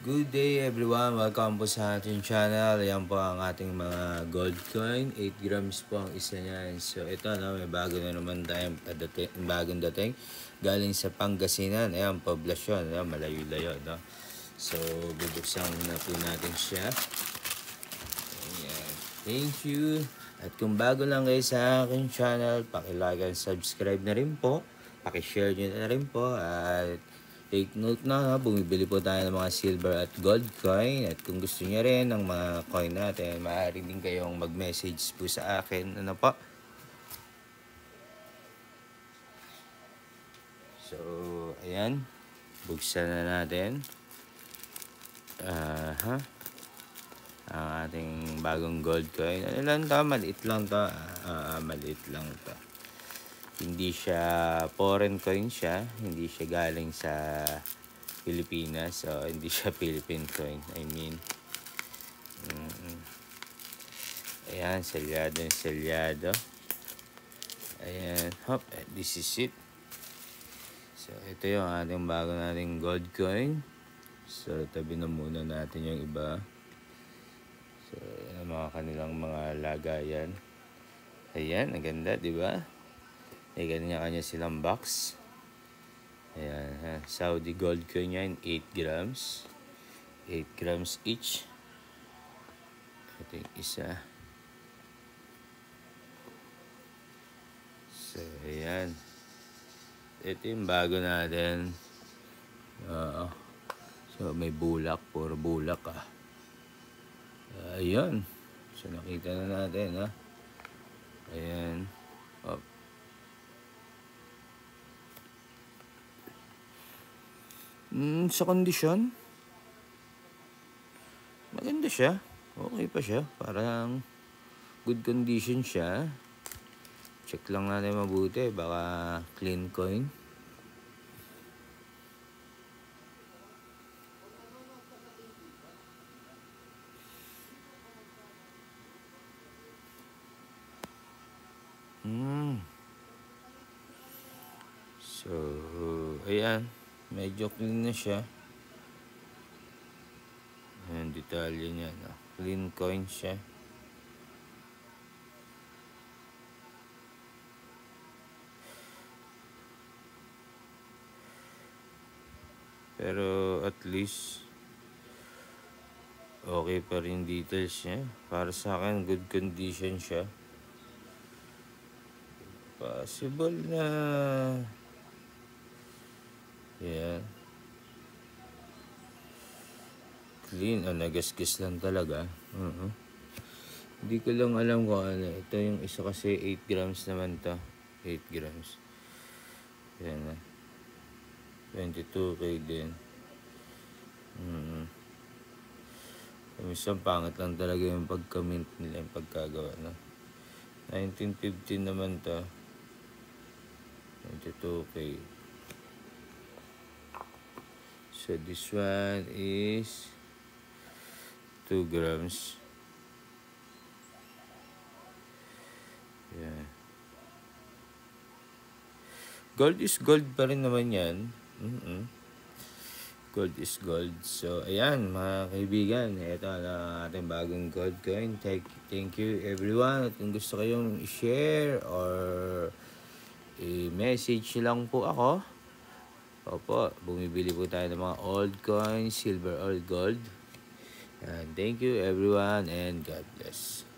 Good day everyone, welcome po sa ating channel. Ayan po ang ating mga gold coin, 8 grams po ang isa niyan. So ito may bago na naman tayong bagong dating galing sa Pangasinan. Ayan, poblasyon, ayan, malayo-layo, no? So bubuksan na po natin siya. Ayan. Thank you. At kung bago lang kayo sa aking channel, paki-like and subscribe na rin po. Paki-share nyo na rin po. At take note na, bumibili po tayo ng mga silver at gold coin. At kung gusto niya rin ng mga coin natin, maaari din kayong mag-message po sa akin. Ano po? So, ayan. Buksan na natin. Ang ating bagong gold coin. Ano lang to? Maliit lang to. Maliit lang to. Hindi siya foreign coin siya. Hindi siya galing sa Pilipinas. So, hindi siya Philippine coin. I mean. Ayan, selyado. Ayan. Hop, this is it. So, ito yung ating bago nating gold coin. So, tabi na muna natin yung iba. So, ayan, mga kanilang mga lagayan. Ayan, ang ganda, di ba? May kanya-kanya silang box. Ayan, Saudi gold coin yan, 8 grams. 8 grams each. Ito yung isa. So, ayan. Ito yung bago natin. So, may bulak. Puro bulak, Ayan. So, nakita na natin, Ayan. Oh. Sa kondisyon, maganda siya. Okay pa siya. Parang good condition siya. Check lang natin mabuti. Baka clean coin. So, ayan. Medyo clean na siya. Ayan, detalye niya. Clean coin siya. Pero at least okay pa rin details niya. Para sa akin, good condition siya. Possible na yan. Clean. Nagasgas lang talaga. Hindi ko lang alam kung ano. Ito yung isa kasi 8 grams naman to. 8 grams. Yan 22K din. Minsan pangit lang talaga yung pagka-mint nila, yung pagkagawa, 1915 naman to. 22K. So this one is 2 grams. Yeah. Gold is gold pa rin naman yan. Gold is gold. So, ayan mga kaibigan. Ito na ating bagong gold coin. Thank you everyone. At kung gusto kayong i-share or i-message lang po ako. Opo, bumibili po tayo ng mga old coins, silver or gold. And thank you everyone and God bless.